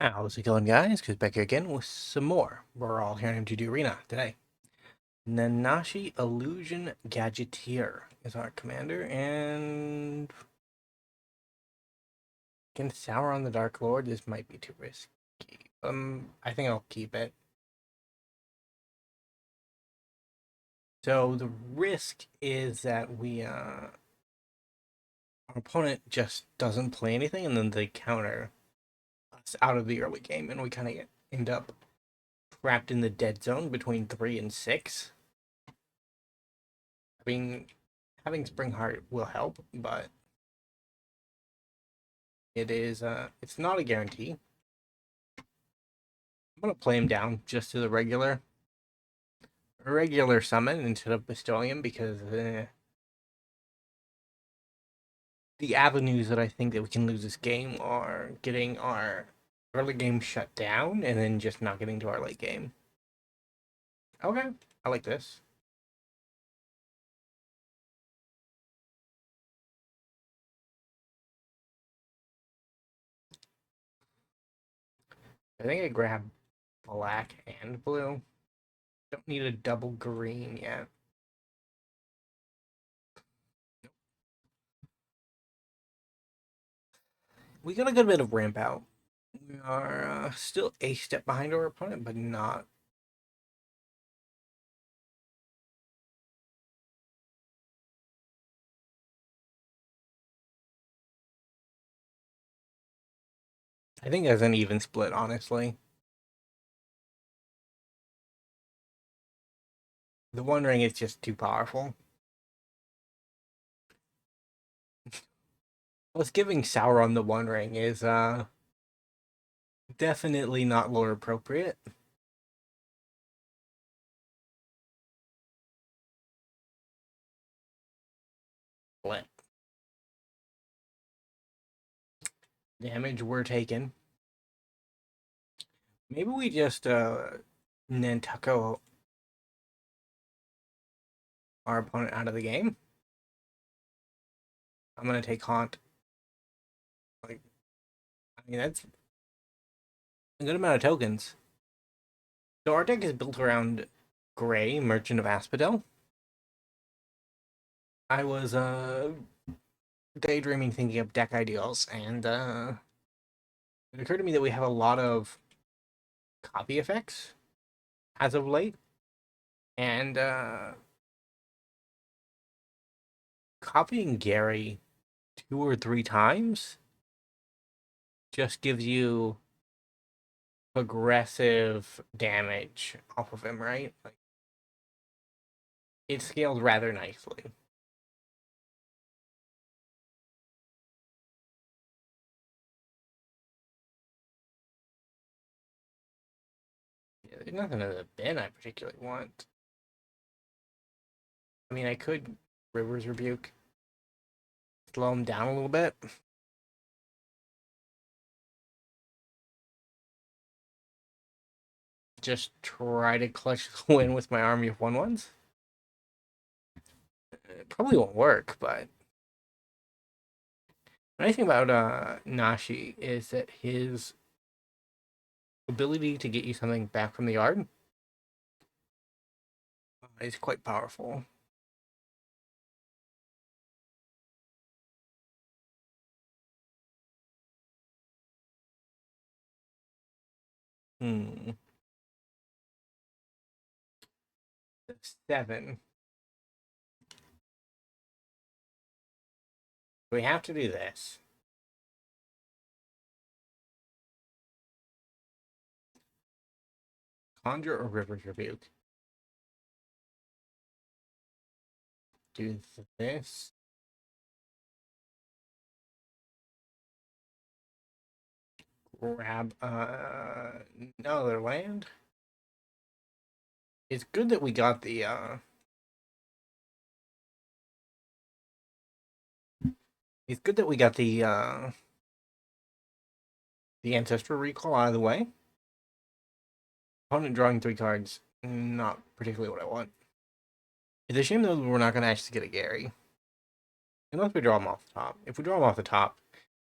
How's it going, guys? Cause back here again with some more. We're all here in M2D Arena today. Nashi Illusion Gadgeteer is our commander, and against Sauron the Dark Lord, this might be too risky. I think I'll keep it. So the risk is that our opponent just doesn't play anything, and then they counter us out of the early game, and we kind of end up trapped in the dead zone between 3 and 6. I mean, having Spring Heart will help, but it's not a guarantee. I'm gonna play him down just to the regular summon instead of bestowing him because the avenues that I think that we can lose this game are getting our early game shut down and then just not getting to our late game. Okay, I like this. I think I grab black and blue. Don't need a double green yet. We got a good bit of ramp out. We are still a step behind our opponent, but not. I think there's an even split, honestly. The One Ring is just too powerful. Plus, giving Sauron the One Ring is definitely not lore appropriate. Split. Damage we're taking. Maybe we just Nantucko our opponent out of the game. I'm gonna take Haunt. Like, I mean, that's a good amount of tokens. So our deck is built around Gray, Merchant of Asphodel. I was daydreaming, thinking of deck ideals, and it occurred to me that we have a lot of copy effects as of late, and copying Gary 2 or 3 times just gives you aggressive damage off of him, right? Like, it scales rather nicely. Yeah, there's nothing in the bin I particularly want. I mean, I could River's Rebuke, slow him down a little bit. Just try to clutch the win with my army of 1/1s. It probably won't work, but the nice thing about Nashi is that his ability to get you something back from the yard is quite powerful. Hmm. 7. We have to do this. Conjure or River's Rebuke. Do this. Grab another land. It's good that we got the the Ancestral Recall out of the way. Opponent drawing 3 cards, not particularly what I want. It's a shame though we're not going to actually get a Gary. Unless we draw him off the top. If we draw him off the top,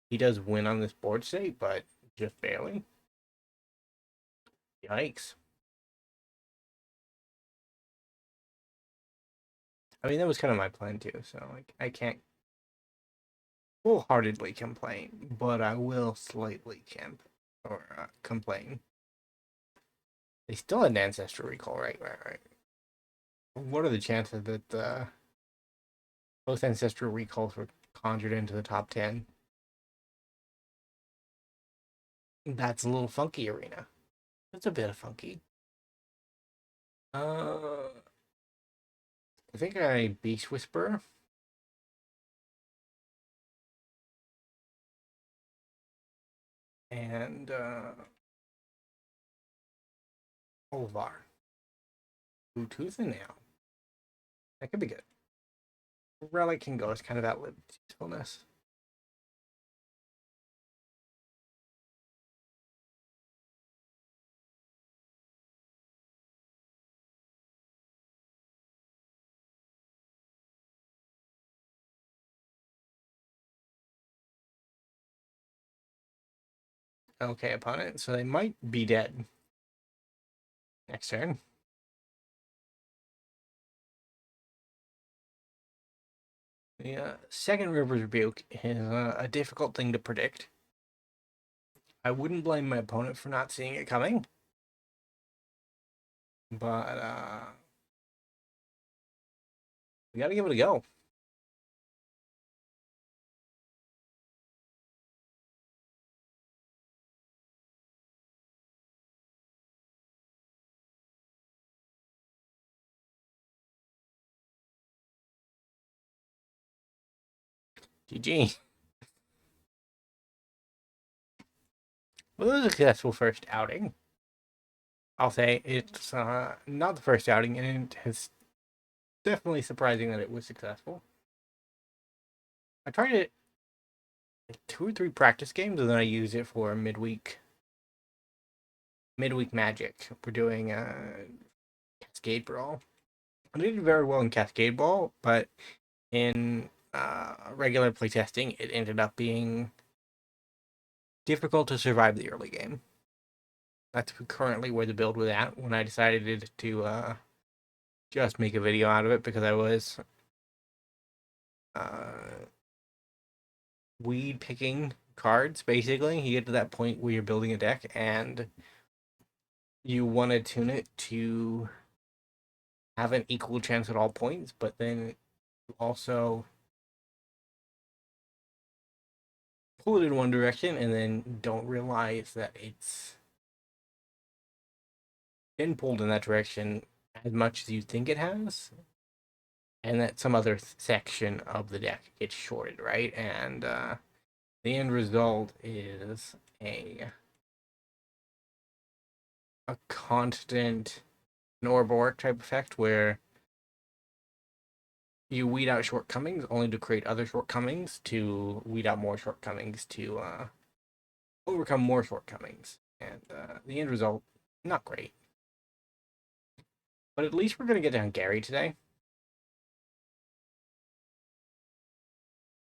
he does win on this board state, but just barely. Yikes. I mean, that was kind of my plan too, so like I can't wholeheartedly complain, but I will slightly complain. They still had an ancestral recall, right. What are the chances that both ancestral recalls were conjured into the top 10? That's a little funky, Arena. That's a bit of funky. I think I Beast Whisperer. And Orvar. Bluetooth and now. That could be good. Relic can go. It's kind of outlived its usefulness. Okay, opponent. So they might be dead. Next turn. The second River's Rebuke is a difficult thing to predict. I wouldn't blame my opponent for not seeing it coming. But we gotta give it a go. GG. Well, it was a successful first outing. I'll say it's not the first outing, and it has definitely surprising that it was successful. I tried it 2 or 3 practice games, and then I used it for midweek Magic. We're doing Cascade Brawl. I did very well in Cascade Brawl, but in regular playtesting, it ended up being difficult to survive the early game. That's currently where the build was at when I decided to just make a video out of it, because I was weed picking cards, basically. You get to that point where you're building a deck and you want to tune it to have an equal chance at all points, but then also pull it in one direction and then don't realize that it's been pulled in that direction as much as you think it has, and that some other section of the deck gets shorted, right? And the end result is a constant Orvar type effect where you weed out shortcomings only to create other shortcomings to weed out more shortcomings to overcome more shortcomings. And the end result, not great. But at least we're going to get down Gary today.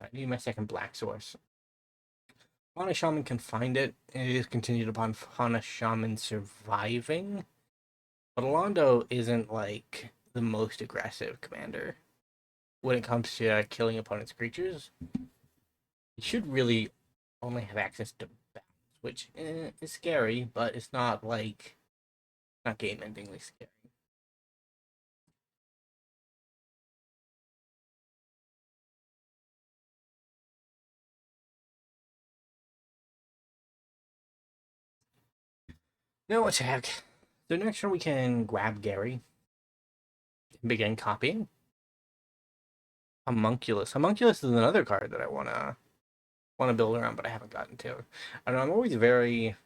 I need my second black source. Fauna Shaman can find it. It is continued upon Fauna Shaman surviving. But Alondo isn't like the most aggressive commander when it comes to killing opponent's creatures. You should really only have access to bounce, which is scary, but it's not like not game-endingly scary. No attack. So next turn we can grab Gary and begin copying. Homunculus. Homunculus is another card that I wanna build around, but I haven't gotten to. I know I'm always very,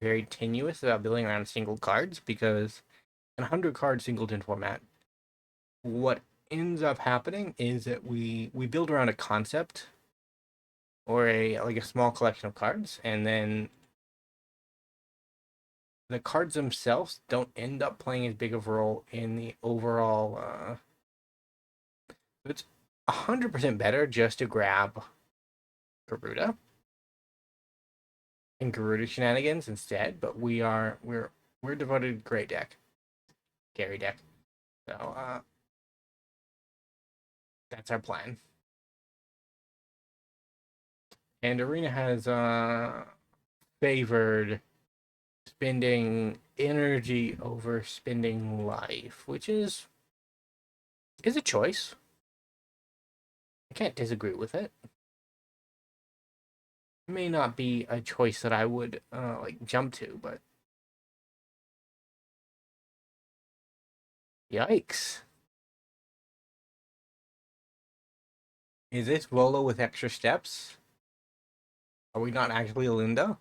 very tenuous about building around single cards, because in 100 card singleton format, what ends up happening is that we build around a concept or a small collection of cards, and then the cards themselves don't end up playing as big of a role in the overall. It's 100% better just to grab Garuda and Garuda shenanigans instead. But we're we're devoted gray deck. Gary deck. So, that's our plan. And Arena has favored spending energy over spending life, which is a choice. I can't disagree with it. It may not be a choice that I would like jump to, but yikes. Is this Volo with extra steps? Are we not actually Linda?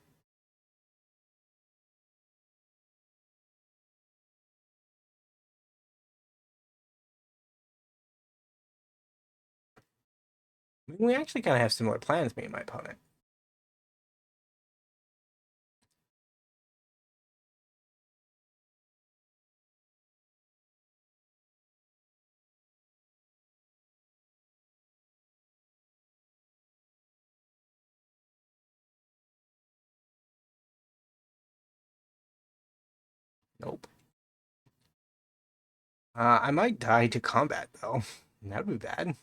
We actually kind of have similar plans, me and my opponent. Nope. I might die to combat, though. That would be bad.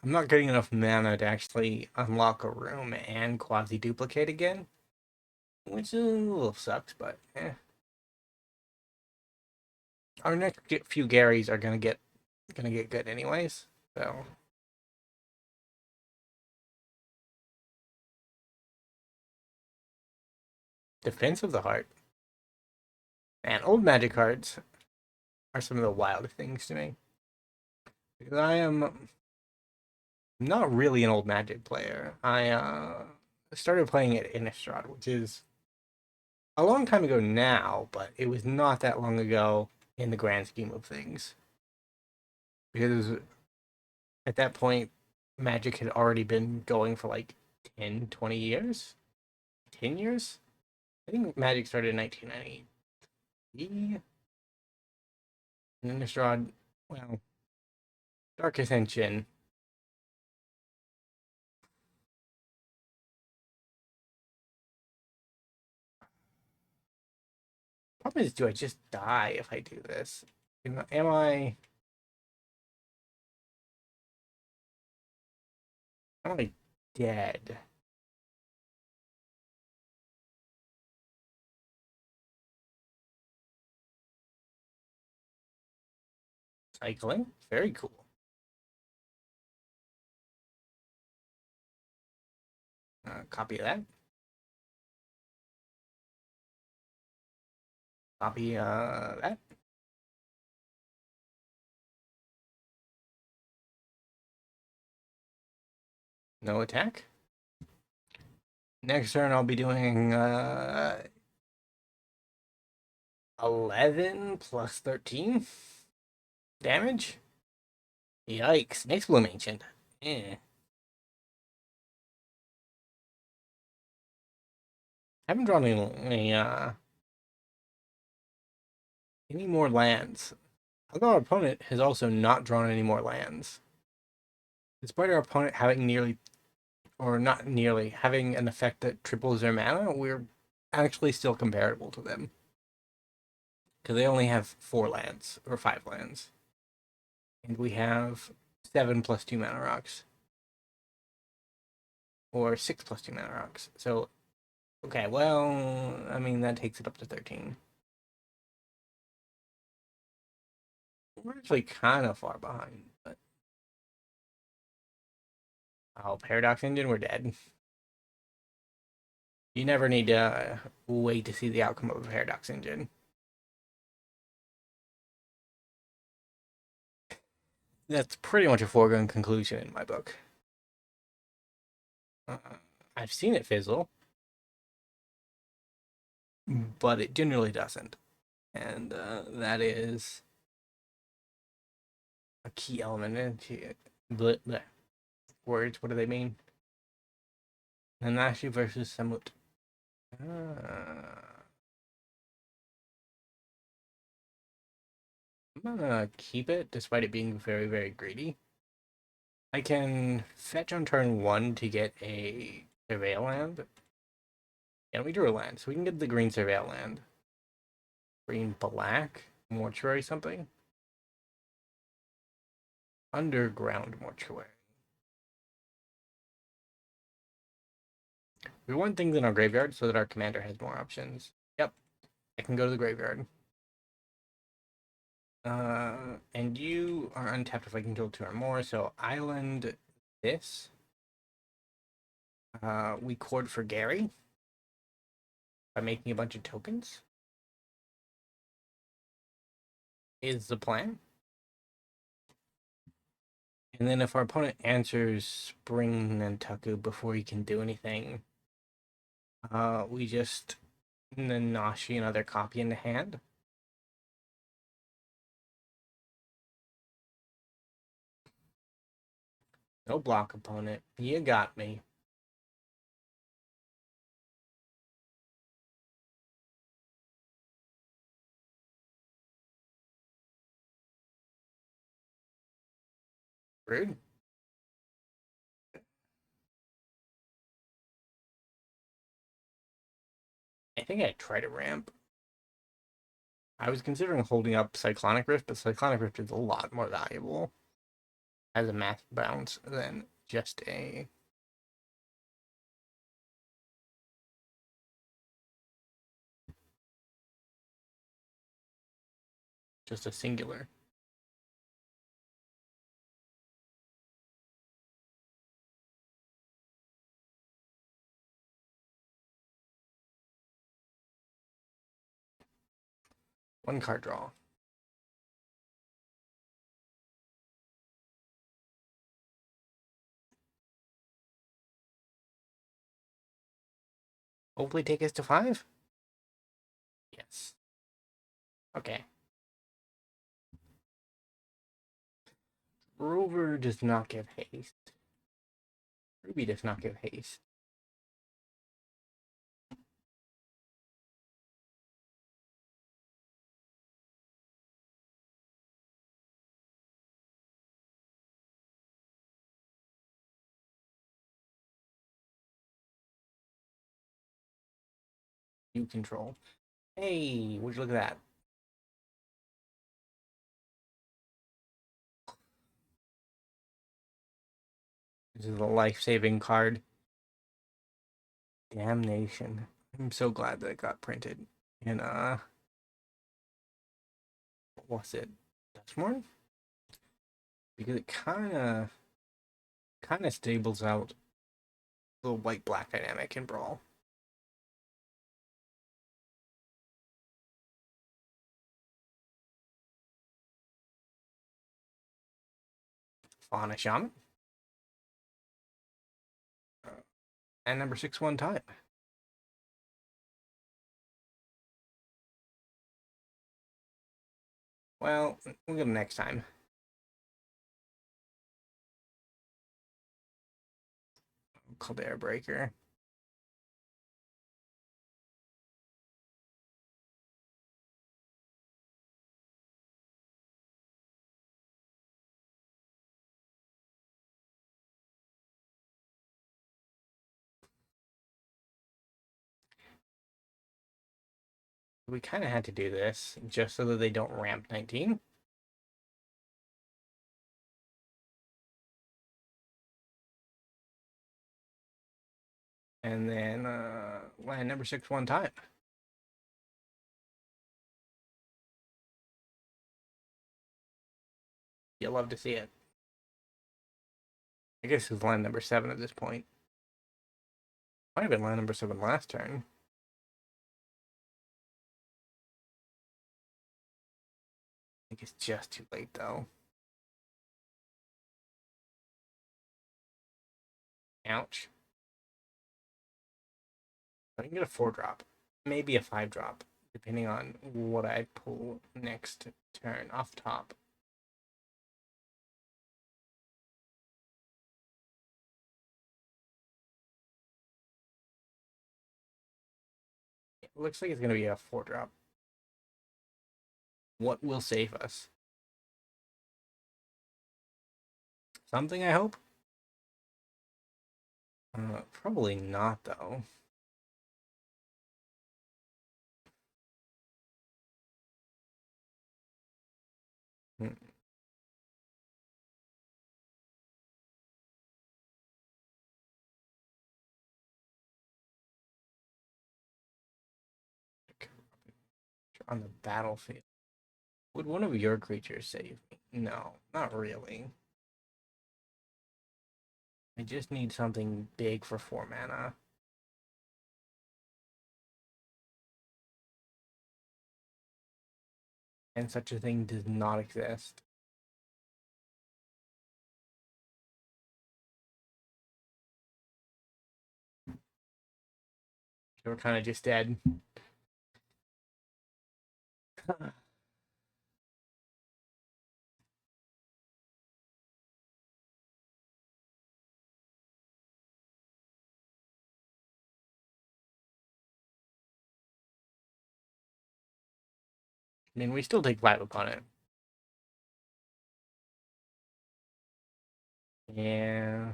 I'm not getting enough mana to actually unlock a room and Quasiduplicate again. Which is a little sucks, but eh. Our next few Garys are gonna get good anyways. So Defense of the Heart. And old magic cards are some of the wildest things to me. Because I am not really an old magic player. I started playing it in Innistrad, which is a long time ago now, but it was not that long ago in the grand scheme of things. Because at that point, Magic had already been going for like 10, 20 years? 10 years? I think Magic started in 1990. And Innistrad, well, Dark Ascension. Problem is, do I just die if I do this? Am I dead? Cycling? Very cool. Copy that. Copy that. No attack. Next turn, I'll be doing 11 plus 13 damage. Yikes. Next Bloom Ancient. Eh. Haven't drawn any more lands. Although our opponent has also not drawn any more lands. Despite our opponent having having an effect that triples their mana, we're actually still comparable to them. Because they only have 4 lands, or 5 lands. And we have 7 plus 2 mana rocks. Or 6 plus 2 mana rocks. So, okay, well, I mean, that takes it up to 13. We're actually kind of far behind, but... Oh, Paradox Engine, we're dead. You never need to wait to see the outcome of a Paradox Engine. That's pretty much a foregone conclusion in my book. I've seen it fizzle, but it generally doesn't. And that is a key element into it. Words, what do they mean? Nashi versus Samut. I'm gonna keep it, despite it being very, very greedy. I can fetch on turn 1 to get a Surveil land. And we drew a land, so we can get the green Surveil land. Green black mortuary something. Underground mortuary. We want things in our graveyard so that our commander has more options. Yep, I can go to the graveyard. And you are untapped if I can kill 2 or more, so island this. We chord for Gary by making a bunch of tokens. Is the plan. And then if our opponent answers Spring Nantaku before he can do anything, we just Nashi another copy in the hand. No block opponent. You got me. Rude. I think I tried to ramp. I was considering holding up Cyclonic Rift, but Cyclonic Rift is a lot more valuable as a math bounce than just a singular. One card draw. Hopefully take us to 5. Yes. Okay. Rover does not give haste. Ruby does not give haste. You control. Hey, would you look at that? This is a life-saving card. Damnation. I'm so glad that it got printed. And what was it? Dustmorn? Because it kinda stables out the white-black dynamic in Brawl. Fauna Shaman. And number 6/1 time. Well, we'll get them next time. Caldera Breaker. We kind of had to do this just so that they don't ramp 19. And then land number 6/1 time. You'll love to see it. I guess it's line number 7 at this point. Might have been line number 7 last turn. I think it's just too late though. Ouch. I can get a 4-drop. Maybe a 5-drop, depending on what I pull next turn off top. It looks like it's going to be a 4-drop. What will save us? Something, I hope? Probably not, though. Hmm. On the battlefield. Would one of your creatures save me? No, not really. I just need something big for 4 mana. And such a thing does not exist. We're kind of just dead. I mean, we still take 5 upon it. Yeah.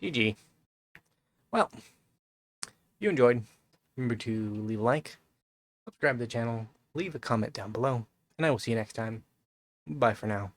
GG. Well, if you enjoyed, remember to leave a like, subscribe to the channel, leave a comment down below, and I will see you next time. Bye for now.